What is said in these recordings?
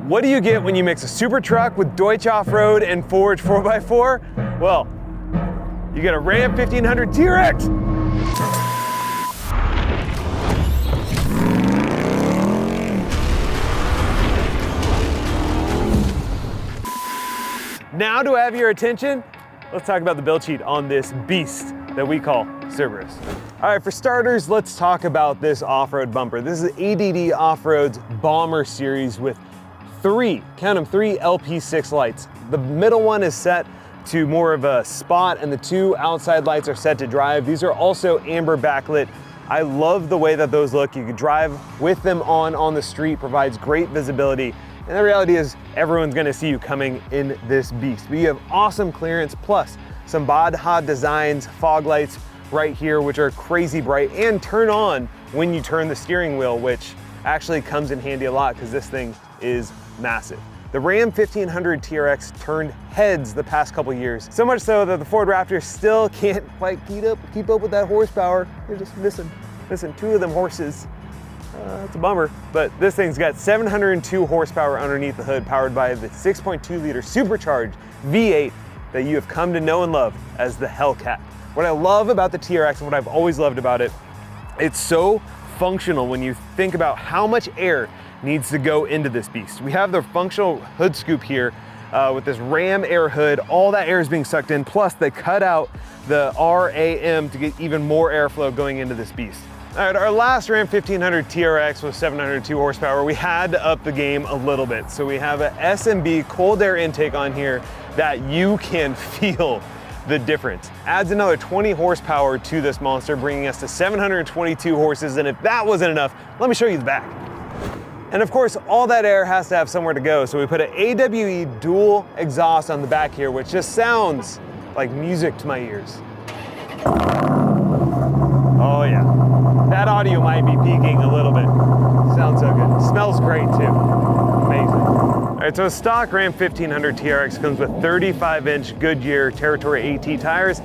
What do you get when you mix a super truck with Doetsch Off-road and Forged 4x4? Well, you get a Ram 1500 TRX. Now to have your attention, let's talk about the build sheet on this beast that we call Cerberus. All right, for starters, let's talk about this off-road bumper. This is ADD Off-Road's Bomber series with three, count them, three LP6 lights. The middle one is set to more of a spot and the two outside lights are set to drive. These are also amber backlit. I love the way that those look. You can drive with them on the street, provides great visibility. And the reality is everyone's gonna see you coming in this beast. But you have awesome clearance, plus some Baja Designs fog lights right here, which are crazy bright and turn on when you turn the steering wheel, which actually comes in handy a lot because this thing is massive. The Ram 1500 TRX turned heads the past couple years, so much so that the Ford Raptor still can't quite keep up with that horsepower. They're just missing two of them horses. It's a bummer, but this thing's got 702 horsepower underneath the hood, powered by the 6.2 liter supercharged V8 that you have come to know and love as the Hellcat. What I love about the TRX and what I've always loved about it, it's so functional when you think about how much air needs to go into this beast. We have the functional hood scoop here with this Ram air hood. All that air is being sucked in, plus they cut out the RAM to get even more airflow going into this beast. All right, our last Ram 1500 TRX was 702 horsepower. We had to up the game a little bit. So we have a SMB cold air intake on here that you can feel the difference. Adds another 20 horsepower to this monster, bringing us to 722 horses. And if that wasn't enough, let me show you the back. And of course, all that air has to have somewhere to go. So we put an AWE dual exhaust on the back here, which just sounds like music to my ears. Oh yeah, that audio might be peaking a little bit. Sounds so good. Smells great too. Amazing. All right, so a stock Ram 1500 TRX comes with 35-inch Goodyear Territory AT tires.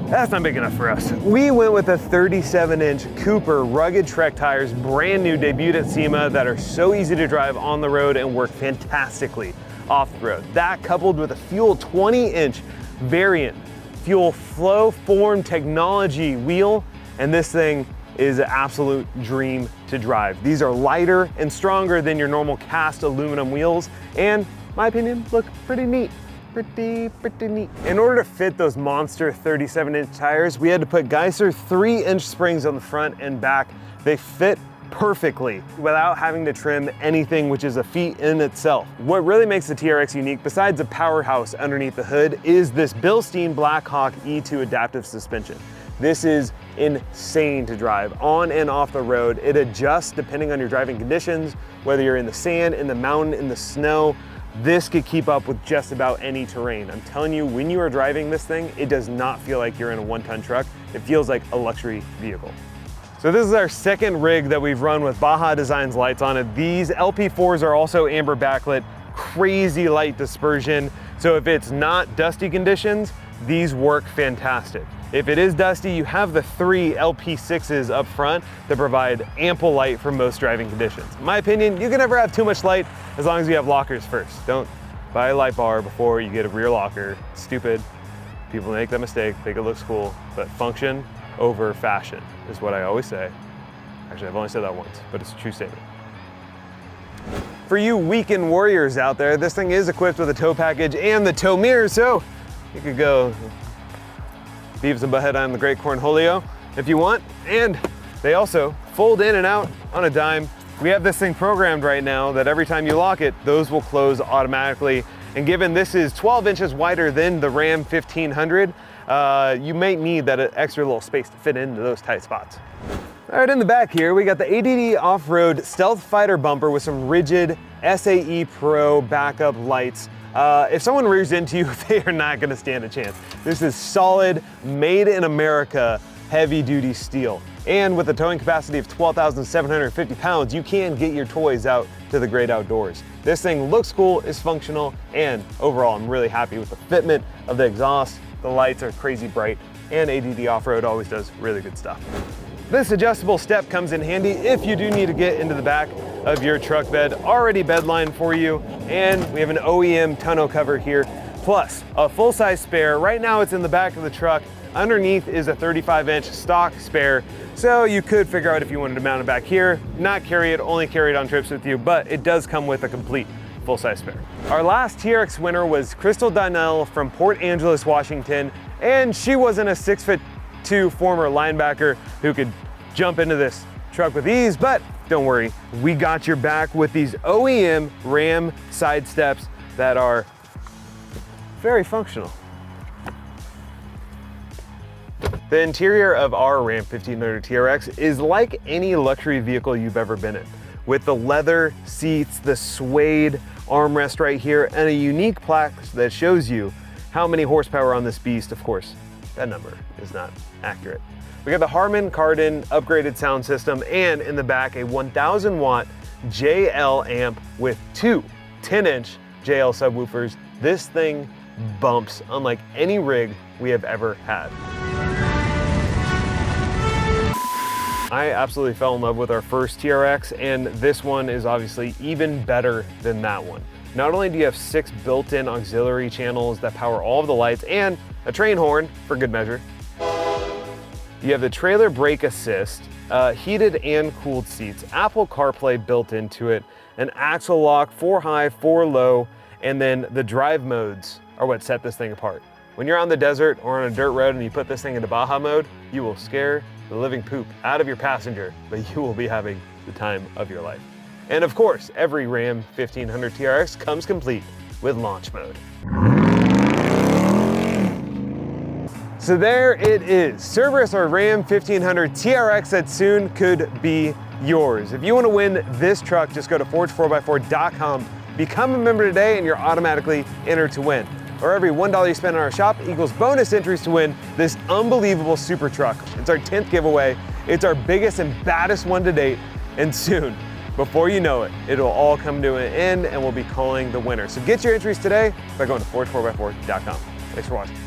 That's not big enough for us. We went with a 37-inch Cooper rugged Trek tires, brand new, debuted at SEMA, that are so easy to drive on the road and work fantastically off the road. That coupled with a Fuel 20-inch variant Fuel Flow Form technology wheel, and this thing is an absolute dream to drive. These are lighter and stronger than your normal cast aluminum wheels, and in my opinion, look pretty neat. Pretty neat. In order to fit those monster 37-inch tires, we had to put Geiser 3-inch springs on the front and back. They fit perfectly without having to trim anything, which is a feat in itself. What really makes the TRX unique, besides the powerhouse underneath the hood, is this Bilstein Blackhawk E2 adaptive suspension. This is insane to drive on and off the road. It adjusts depending on your driving conditions, whether you're in the sand, in the mountain, in the snow. This could keep up with just about any terrain. I'm telling you, when you are driving this thing, it does not feel like you're in a one-ton truck. It feels like a luxury vehicle. So this is our second rig that we've run with Baja Designs lights on it. These LP4s are also amber backlit, crazy light dispersion. So if it's not dusty conditions, these work fantastic. If it is dusty, you have the three LP6s up front that provide ample light for most driving conditions. In my opinion, you can never have too much light as long as you have lockers first. Don't buy a light bar before you get a rear locker. It's stupid. People make that mistake, think it looks cool, but function over fashion is what I always say. Actually, I've only said that once, but it's a true statement. For you weekend warriors out there, this thing is equipped with a tow package and the tow mirror, so you could go Beavis and Butthead on the Great Cornholio if you want. And they also fold in and out on a dime. We have this thing programmed right now that every time you lock it, those will close automatically. And given this is 12 inches wider than the Ram 1500, you may need that extra little space to fit into those tight spots. All right, in the back here, we got the ADD Off-Road Stealth Fighter bumper with some rigid SAE Pro backup lights. If someone rears into you, they are not gonna stand a chance. This is solid, made in America, heavy duty steel. And with a towing capacity of 12,750 pounds, you can get your toys out to the great outdoors. This thing looks cool, is functional, and overall, I'm really happy with the fitment of the exhaust. The lights are crazy bright, and ADD Off-Road always does really good stuff. This adjustable step comes in handy if you do need to get into the back of your truck bed, already bedlined for you. And we have an OEM tonneau cover here, plus a full-size spare. Right now it's in the back of the truck. Underneath is a 35-inch stock spare, so you could figure out if you wanted to mount it back here, not carry it, only carry it on trips with you, but it does come with a complete full-size spare. Our last TRX winner was Crystal Donnell from Port Angeles, Washington, and she wasn't a 6'2" former linebacker who could jump into this truck with ease, but don't worry, we got your back with these OEM Ram side steps that are very functional. The interior of our Ram 1500 TRX is like any luxury vehicle you've ever been in, with the leather seats, the suede armrest right here, and a unique plaque that shows you how many horsepower on this beast. Of course, that number is not accurate. We got the Harman Kardon upgraded sound system, and in the back, a 1000 watt JL amp with two 10-inch JL subwoofers. This thing bumps unlike any rig we have ever had. I absolutely fell in love with our first TRX, and this one is obviously even better than that one. Not only do you have 6 built-in auxiliary channels that power all of the lights and a train horn for good measure, you have the trailer brake assist, heated and cooled seats, Apple CarPlay built into it, an axle lock, 4 high, 4 low, and then the drive modes are what set this thing apart. When you're on the desert or on a dirt road and you put this thing into Baja mode, you will scare the living poop out of your passenger, but you will be having the time of your life. And of course, every Ram 1500 TRX comes complete with launch mode. So there it is, Cerberus or Ram 1500 TRX that soon could be yours. If you want to win this truck, just go to forged4x4.com, become a member today, and you're automatically entered to win. Or every $1 you spend on our shop equals bonus entries to win this unbelievable super truck. It's our 10th giveaway. It's our biggest and baddest one to date. And soon, before you know it, it'll all come to an end and we'll be calling the winner. So get your entries today by going to forged4x4.com. Thanks for watching.